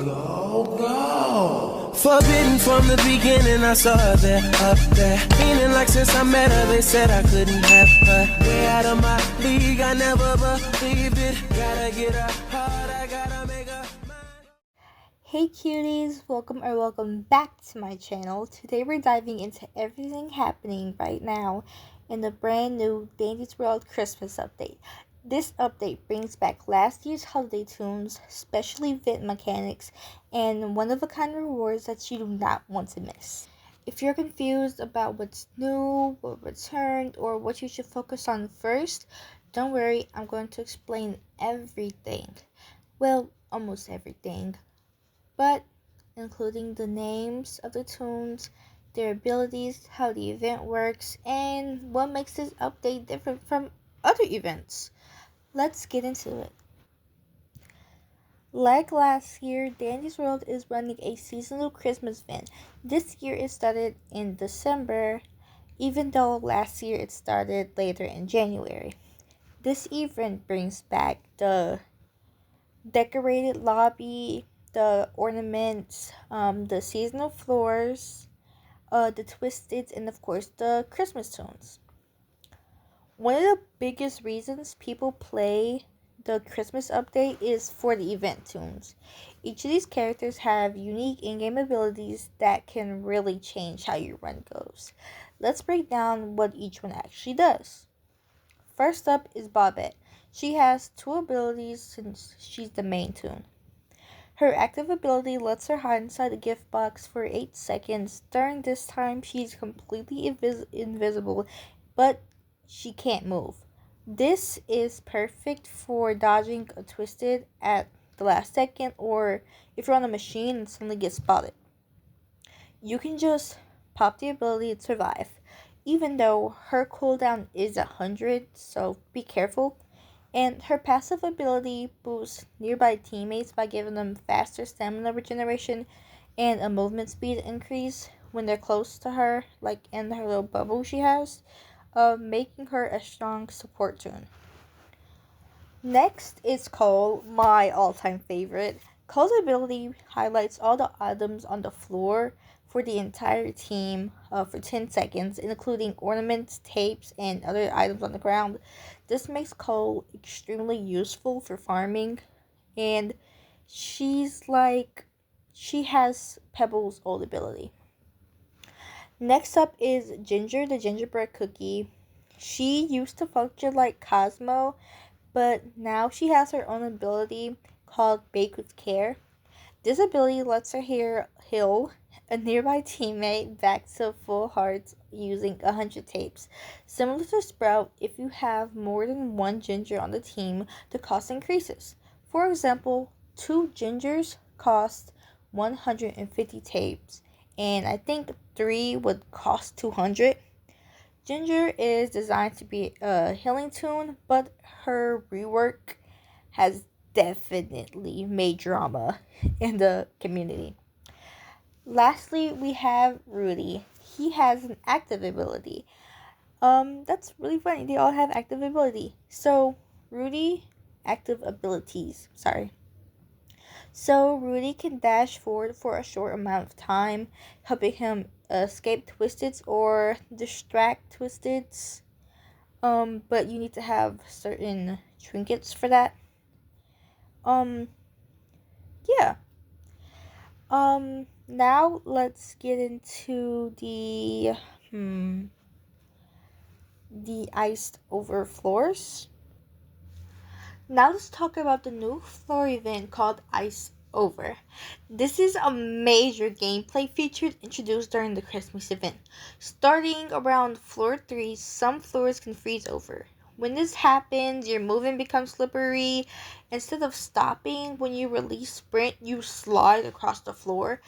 Go, go. Forbidden from the beginning, I saw her there, up there. Feeling like since I met her, they said I couldn't have her. Way out of my league, I never believed it. Gotta get her hard, I gotta make her mine. Hey cuties, welcome back to my channel. Today we're diving into everything happening right now in the brand new DANDYS World Christmas update. This update brings back last year's holiday tunes, special event mechanics, and one-of-a-kind rewards that you do not want to miss. If you're confused about what's new, what returned, or what you should focus on first, don't worry, I'm going to explain everything. Well, almost everything. But including the names of the tunes, their abilities, how the event works, and what makes this update different from other events. Let's get into it. Like last year, DANDYS World is running a seasonal Christmas event. This year it started in December, even though last year it started later in January. This event brings back the decorated lobby, the ornaments, the seasonal floors, the twisted, and of course the Christmas tunes. One of the biggest reasons people play the Christmas update is for the event tunes. Each of these characters have unique in-game abilities that can really change how your run goes. Let's break down what each one actually does. First up is Bobette. She has two abilities since she's the main tune. Her active ability lets her hide inside a gift box for 8 seconds. During this time, she's completely invisible, but she can't move. This is perfect for dodging a twisted at the last second, or if you're on a machine and suddenly get spotted. You can just pop the ability and survive, even though her cooldown is 100, so be careful. And her passive ability boosts nearby teammates by giving them faster stamina regeneration and a movement speed increase when they're close to her, like in her little bubble she has, making her a strong support tune. Next is Cole, my all-time favorite. Cole's ability highlights all the items on the floor for the entire team for 10 seconds, including ornaments, tapes, and other items on the ground. This makes Cole extremely useful for farming, and she has Pebble's old ability. Next up is Ginger, the gingerbread cookie. She used to function like Cosmo, but now she has her own ability called Bake with Care. This ability lets her heal a nearby teammate back to full hearts using 100 tapes. Similar to Sprout, if you have more than one ginger on the team, the cost increases. For example, 2 gingers cost 150 tapes, and I think 3 would cost 200. Ginger is designed to be a healing tune, but her rework has definitely made drama in the community. Lastly, we have Rudy. He has an active ability. That's really funny. They all have active ability. So, Rudy can dash forward for a short amount of time, helping him escape Twisteds or distract Twisteds. But you need to have certain trinkets for that. Yeah. Now let's get into the iced over floors. Now let's talk about the new floor event called Ice Over. This is a major gameplay feature introduced during the Christmas event. Starting around floor 3, some floors can freeze over. When this happens, your movement becomes slippery. Instead of stopping when you release sprint, you slide across the floor.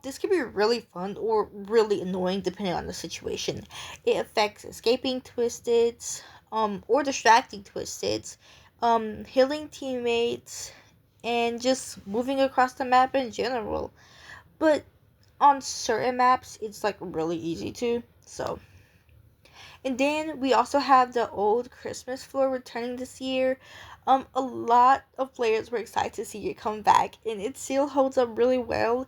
This can be really fun or really annoying depending on the situation. It affects escaping Twisteds, or distracting Twisteds, healing teammates, and just moving across the map in general. But on certain maps, it's like really easy to, so. And then we also have the old Christmas floor returning this year. A lot of players were excited to see it come back, and it still holds up really well,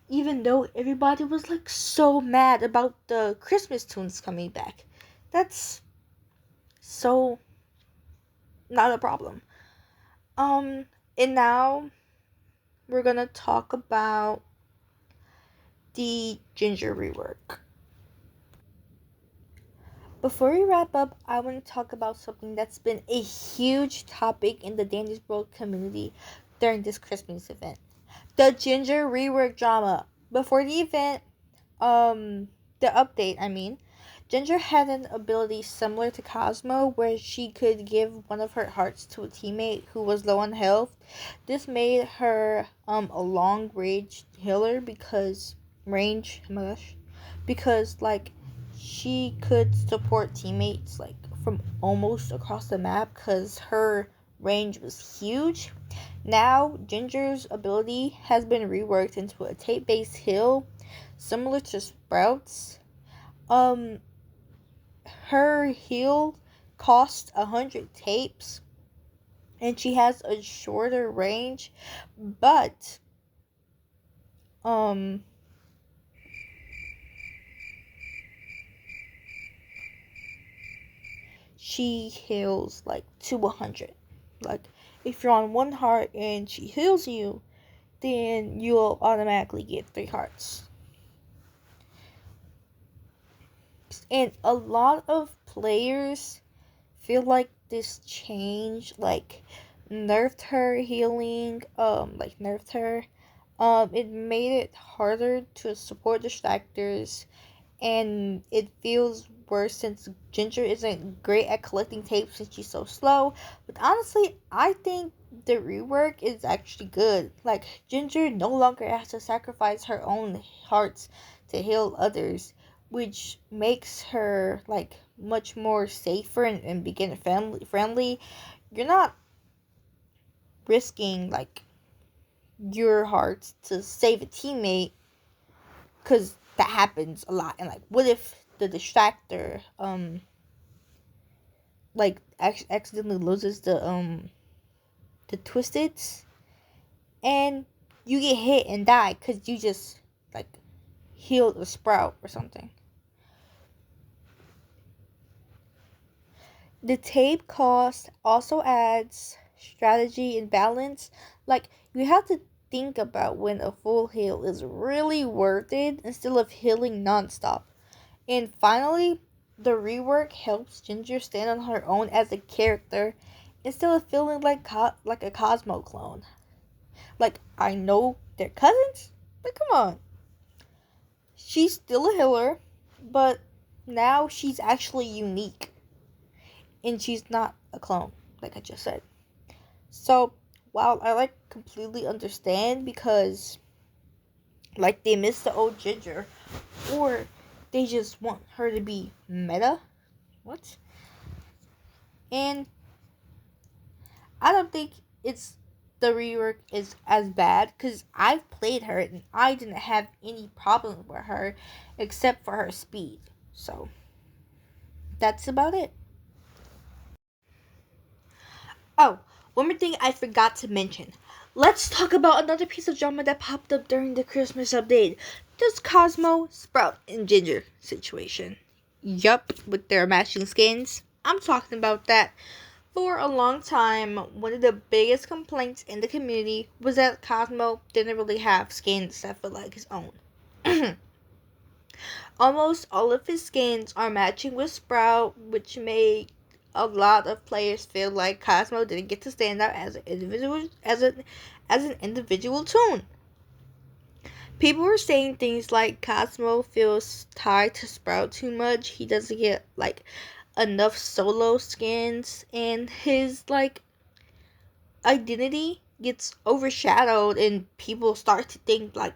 even though everybody was like so mad about the Christmas tunes coming back. That's so not a problem. And now we're gonna talk about the Ginger rework. Before we wrap up, I want to talk about something that's been a huge topic in the DANDYS World community during this Christmas event. The Ginger rework drama. Before the event, the update, Ginger had an ability similar to Cosmo where she could give one of her hearts to a teammate who was low on health. This made her a long range healer because like she could support teammates like from almost across the map because her range was huge. Now Ginger's ability has been reworked into a tape-based heal similar to Sprout's. Her heal costs 100 tapes and she has a shorter range, but she heals like to 100. Like if you're on one heart and she heals you, then you'll automatically get 3 hearts. And a lot of players feel like this change like nerfed her healing, nerfed her. It made it harder to support distractors, and it feels worse since Ginger isn't great at collecting tapes since she's so slow. But honestly, I think the rework is actually good. Like, Ginger no longer has to sacrifice her own hearts to heal others, which makes her like much more safer and beginner friendly. You're not risking like your hearts to save a teammate, because that happens a lot. And like, what if the distractor accidentally loses the twisteds and you get hit and die because you just like healed a Sprout or something. The tape cost also adds strategy and balance. Like, you have to think about when a full heal is really worth it instead of healing nonstop. And finally, the rework helps Ginger stand on her own as a character instead of feeling like a Cosmo clone. Like, I know they're cousins, but come on. She's still a healer, but now she's actually unique. And she's not a clone, like I just said. So, while I like completely understand because like they miss the old Ginger, or they just want her to be meta. What? And I don't think the rework is as bad because I've played her and I didn't have any problem with her except for her speed. So that's about it. Oh, one more thing I forgot to mention. Let's talk about another piece of drama that popped up during the Christmas update. This Cosmo, Sprout, and Ginger situation. Yup, with their matching skins. I'm talking about that. For a long time, one of the biggest complaints in the community was that Cosmo didn't really have skins that felt like his own. Almost all of his skins are matching with Sprout, which made a lot of players feel like Cosmo didn't get to stand out as an individual toon. People were saying things like Cosmo feels tied to Sprout too much. He doesn't get like enough solo skins, and his like identity gets overshadowed, and people start to think like,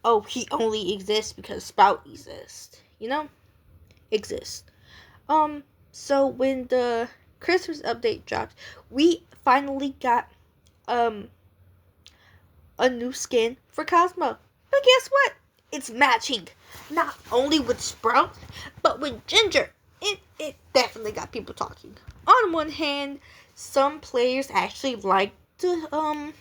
oh, he only exists because Sprout exists. Exists. So when the Christmas update dropped, we finally got a new skin for Cosmo. But guess what? It's matching not only with Sprout, but with Ginger. It definitely got people talking. On one hand, some players actually like the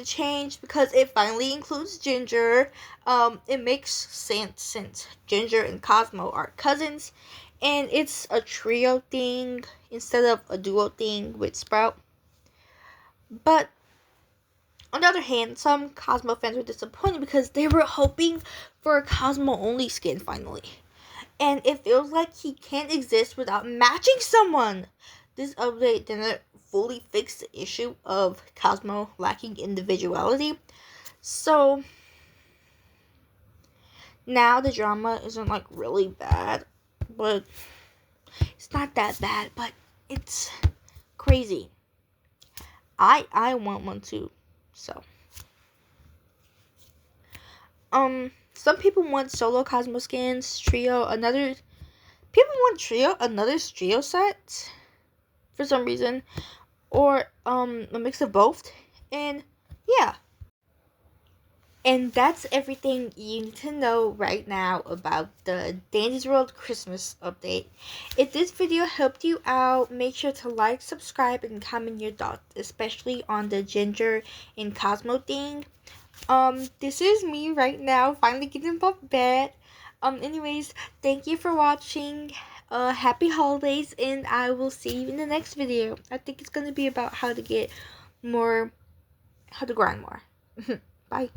change because it finally includes Ginger. It makes sense since Ginger and Cosmo are cousins, and it's a trio thing instead of a duo thing with Sprout. But on the other hand, some Cosmo fans were disappointed because they were hoping for a Cosmo only skin finally. And it feels like he can't exist without matching someone. This update didn't fully fix the issue of Cosmo lacking individuality. So now the drama isn't like really bad, but it's not that bad, but it's crazy. I want one too. So some people want solo Cosmo skins, trio, another trio set for some reason, or a mix of both. And yeah. And that's everything you need to know right now about the Dandy's World Christmas update. If this video helped you out, make sure to like, subscribe, and comment your thoughts, especially on the Ginger and Cosmo thing. This is me right now, finally getting off bed. Anyways, thank you for watching. Happy holidays, and I will see you in the next video. I think it's gonna be about how to grind more. Bye.